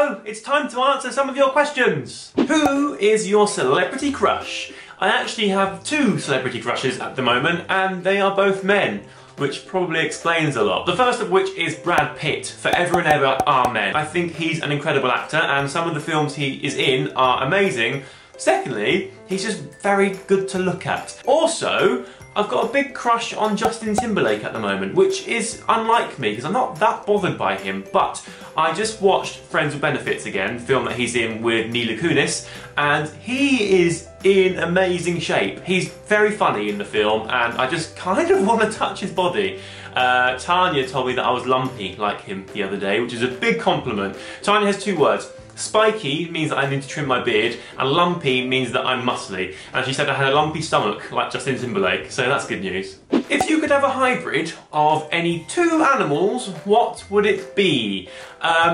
go! It's time to answer some of your questions! Who is your celebrity crush? I actually have two celebrity crushes at the moment, and they are both men, which probably explains a lot. The first of which is Brad Pitt. Forever and ever, amen. I think he's an incredible actor, and some of the films he is in are amazing. Secondly, he's just very good to look at. Also, I've got a big crush on Justin Timberlake at the moment, which is unlike me because I'm not that bothered by him, but I just watched Friends with Benefits again, film that he's in with Mila Kunis, and he is in amazing shape. He's very funny in the film, and I just kind of want to touch his body. Tanya told me that I was lumpy like him the other day, which is a big compliment. Tanya has two words. Spiky means that I need to trim my beard, and lumpy means that I'm muscly. And she said I had a lumpy stomach, like Justin Timberlake, so that's good news. If you could have a hybrid of any two animals, what would it be?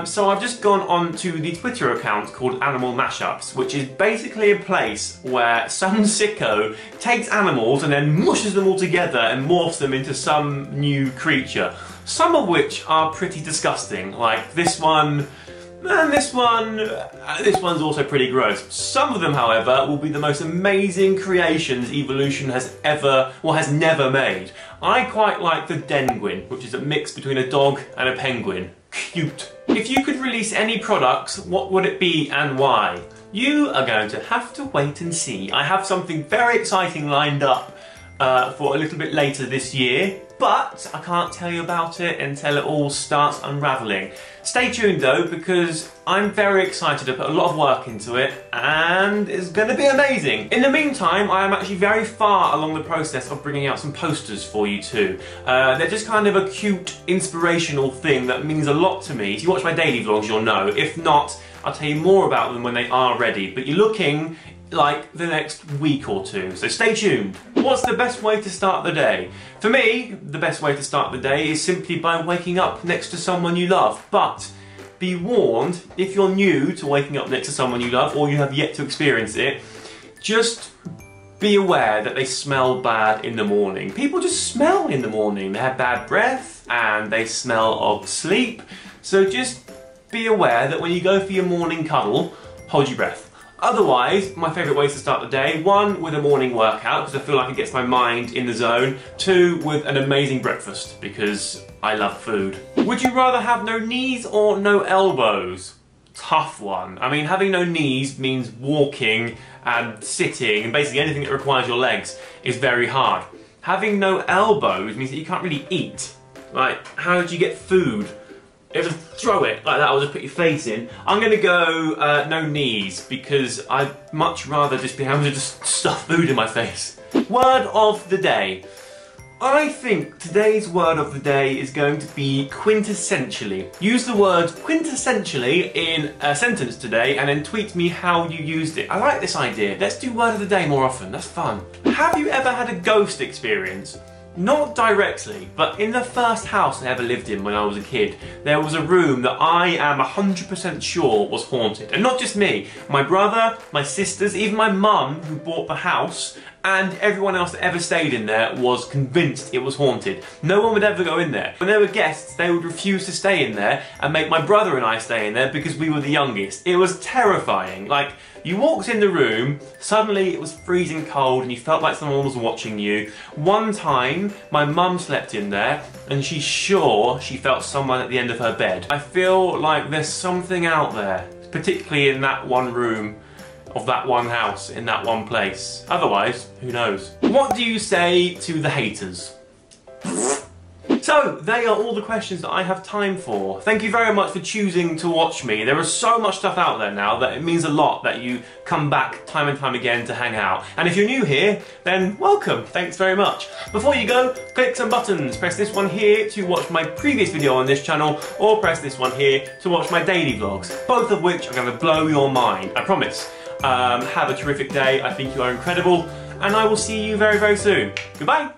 So I've just gone on to the Twitter account called Animal Mashups, which is basically a place where some sicko takes animals and then mushes them all together and morphs them into some new creature. Some of which are pretty disgusting, like this one. And this one's also pretty gross. Some of them, however, will be the most amazing creations evolution has never made. I quite like the denguin, which is a mix between a dog and a penguin. Cute. If you could release any products, what would it be and why? You are going to have to wait and see. I have something very exciting lined up for a little bit later this year, but I can't tell you about it until it all starts unravelling. Stay tuned though, because I'm very excited to put a lot of work into it, and it's going to be amazing. In the meantime, I am actually very far along the process of bringing out some posters for you too. They're just kind of a cute, inspirational thing that means a lot to me. If you watch my daily vlogs, you'll know. If not, I'll tell you more about them when they are ready. But you're looking like the next week or two, so stay tuned. What's the best way to start the day? For me, the best way to start the day is simply by waking up next to someone you love. But be warned, if you're new to waking up next to someone you love, or you have yet to experience it, just be aware that they smell bad in the morning. People just smell in the morning. They have bad breath and they smell of sleep. So just be aware that when you go for your morning cuddle, hold your breath. Otherwise, my favourite ways to start the day: one, with a morning workout, because I feel like it gets my mind in the zone. Two, with an amazing breakfast, because I love food. Would you rather have no knees or no elbows? Tough one. I mean, having no knees means walking and sitting, and basically anything that requires your legs is very hard. Having no elbows means that you can't really eat. Like, how do you get food? You have to throw it like that, or just put your face in. I'm going to go no knees, because I'd much rather just be able to just stuff food in my face. Word of the day. I think today's word of the day is going to be quintessentially. Use the word quintessentially in a sentence today and then tweet me how you used it. I like this idea. Let's do word of the day more often, that's fun. Have you ever had a ghost experience? Not directly, but in the first house I ever lived in when I was a kid, there was a room that I am 100% sure was haunted. And not just me, my brother, my sisters, even my mum who bought the house, and everyone else that ever stayed in there was convinced it was haunted. No one would ever go in there. When there were guests, they would refuse to stay in there and make my brother and I stay in there because we were the youngest. It was terrifying. Like, you walked in the room, suddenly it was freezing cold and you felt like someone was watching you. One time, my mum slept in there and she's sure she felt someone at the end of her bed. I feel like there's something out there, particularly in that one room of that one house, in that one place. Otherwise, who knows? What do you say to the haters? So, they are all the questions that I have time for. Thank you very much for choosing to watch me. There is so much stuff out there now that it means a lot that you come back time and time again to hang out. And if you're new here, then welcome. Thanks very much. Before you go, click some buttons. Press this one here to watch my previous video on this channel, or press this one here to watch my daily vlogs, both of which are going to blow your mind, I promise. Have a terrific day. I think you are incredible, and I will see you very, very soon. Goodbye.